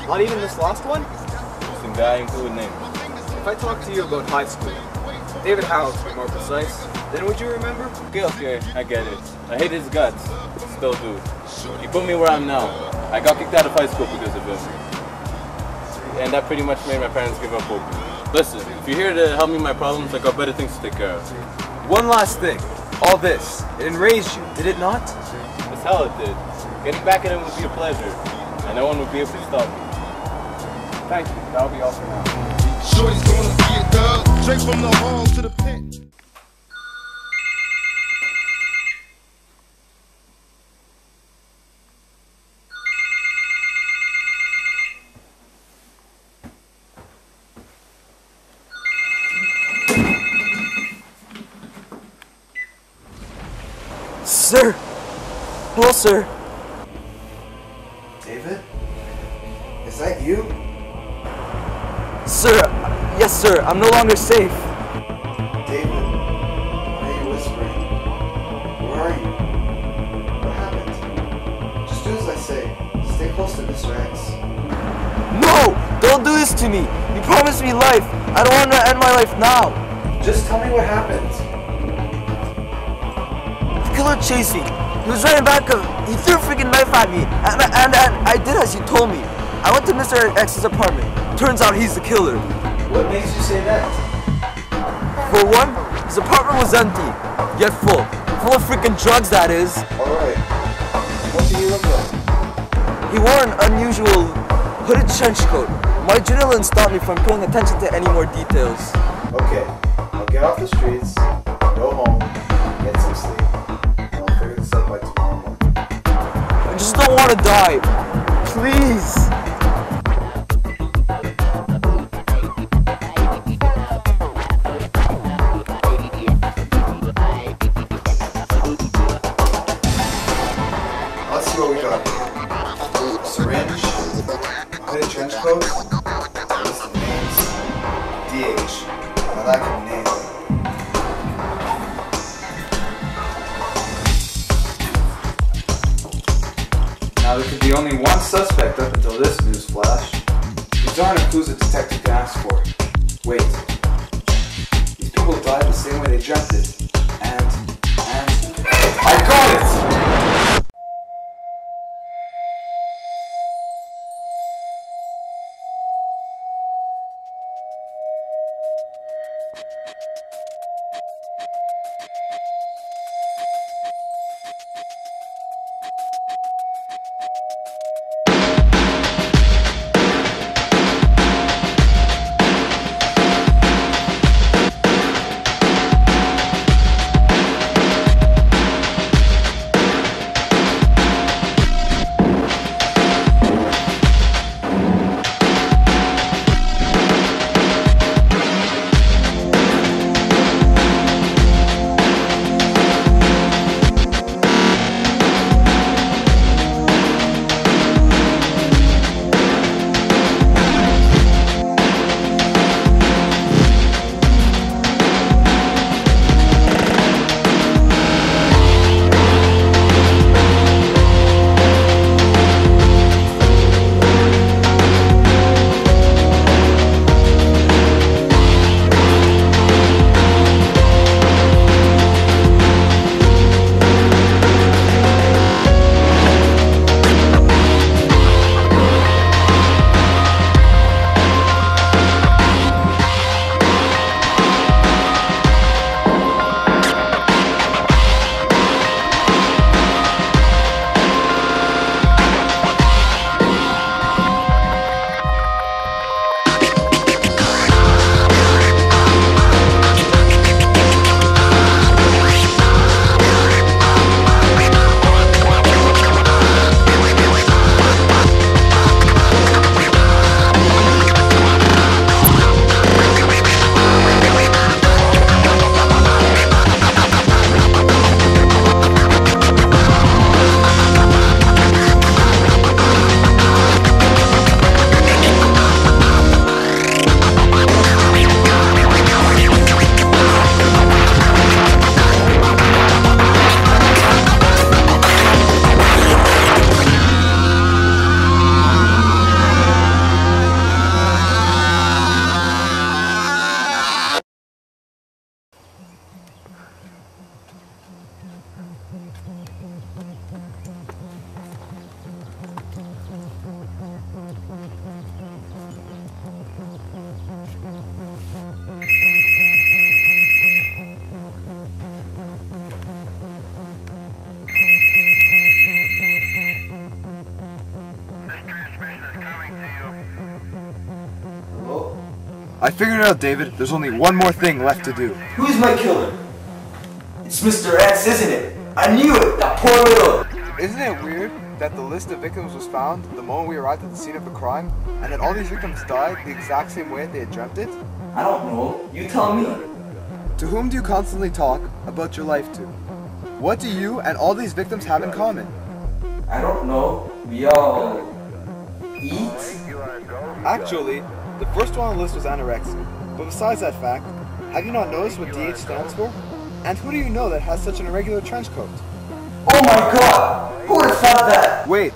Not even this last one? Some guy including name. If I talk to you about high school, David Howell to be more precise, then would you remember? Okay, I get it. I hate his guts. Still do. He put me where I am now. I got kicked out of high school because of him. And that pretty much made my parents give up hope. Listen, if you're here to help me with my problems, I got better things to take care of. One last thing. All this, it enraged you, did it not? That's how it did. Getting back at him would be a pleasure, and no one would be able to stop me. Thank you. That'll be all for now. Shorty's gonna be a thug, straight from the hall to the pit. Sir! Hello, sir. David? Is that you? Sir, yes, sir. I'm no longer safe. David, why are you whispering? Where are you? What happened? Just do as I say. Stay close to Mr. X. No! Don't do this to me! You promised me life! I don't want to end my life now! Just tell me what happened. The killer chased me. He was running back of. He threw a freaking knife at me, and I did as you told me. I went to Mr. X's apartment. Turns out he's the killer. What makes you say that? For one, his apartment was empty, yet full. Full of freaking drugs, that is. Alright. What did he look like? He wore an unusual hooded trench coat. My adrenaline stopped me from paying attention to any more details. Okay. I'll get off the streets, go home, get some sleep. And I'll figure this out by tomorrow morning. I just don't want to die. Please. Let's see what we got here. Syringe, hooded trench coat, list of names, DH. Now that can be named. Now there could be only one suspect up until this news flash. These aren't clues a detective can ask for. Wait. These people died the same way they dreamt it. And I got it! I figured it out, David. There's only one more thing left to do. Who's my killer? It's Mr. X, isn't it? I knew it! That poor little... Isn't it weird that the list of victims was found the moment we arrived at the scene of the crime, and that all these victims died the exact same way they had dreamt it? I don't know. You tell me. To whom do you constantly talk about your life to? What do you and all these victims have in common? I don't know. We all... eat? Actually, the first one on the list was anorexia. But besides that fact, have you not noticed what DH stands for? And who do you know that has such an irregular trench coat? Oh my god! Who would have thought that? Wait,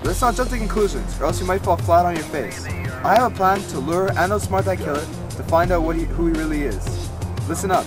let's not jump to conclusions, or else you might fall flat on your face. I have a plan to lure and outsmart that killer to find out who he really is. Listen up.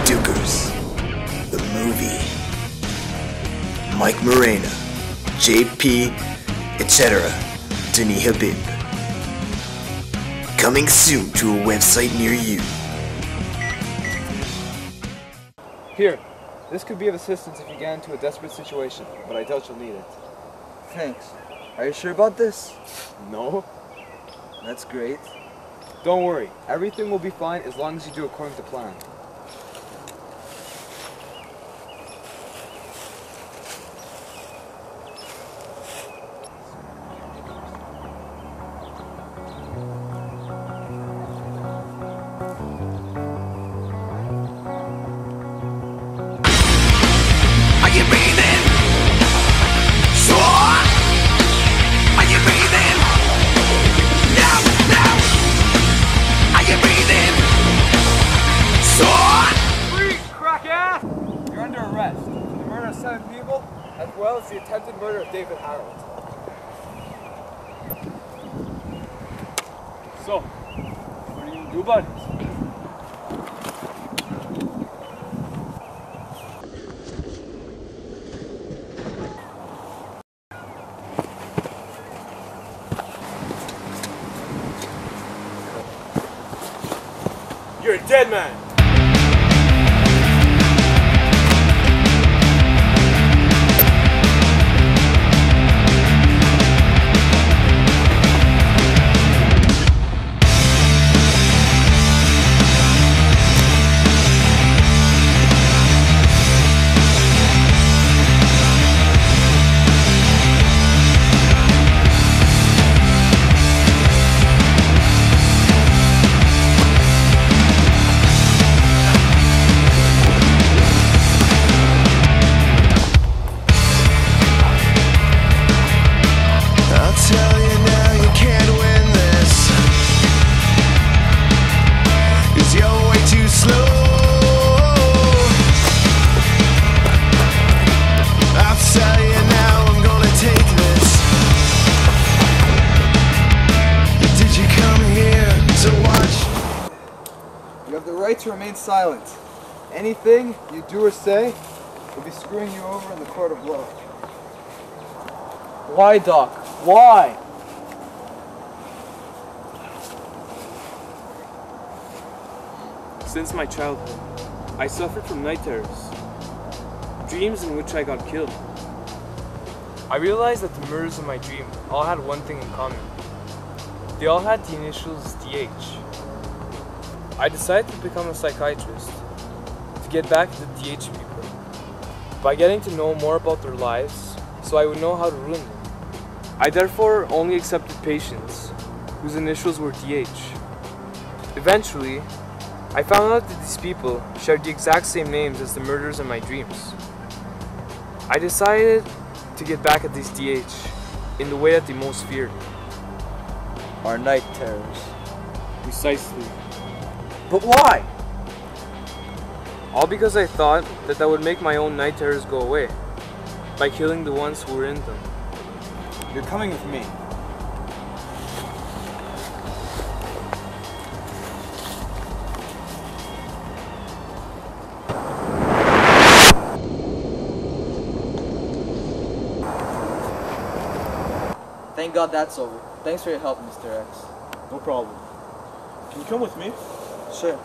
Dukers, the movie. Mike Morena, JP, etc. Dani Habib. Coming soon to a website near you. Here, this could be of assistance if you get into a desperate situation, but I doubt you'll need it. Thanks. Are you sure about this? No? That's great. Don't worry, everything will be fine as long as you do according to plan. You're under arrest for the murder of 7 people, as well as the attempted murder of David Harold. So, what are you gonna do about it? You're a dead man! You have the right to remain silent. Anything you do or say will be screwing you over in the court of law. Why, Doc? Why? Since my childhood, I suffered from night terrors, dreams in which I got killed. I realized that the murders in my dream all had one thing in common. They all had the initials DH. I decided to become a psychiatrist to get back at the DH people by getting to know more about their lives, so I would know how to ruin them. I therefore only accepted patients whose initials were DH. Eventually, I found out that these people shared the exact same names as the murderers in my dreams. I decided to get back at these DH in the way that they most feared. Our night terrors. Precisely. But why? All because I thought that that would make my own night terrors go away by killing the ones who were in them. You're coming with me. Thank God that's over. Thanks for your help, Mr. X. No problem. Can you come with me? Sure.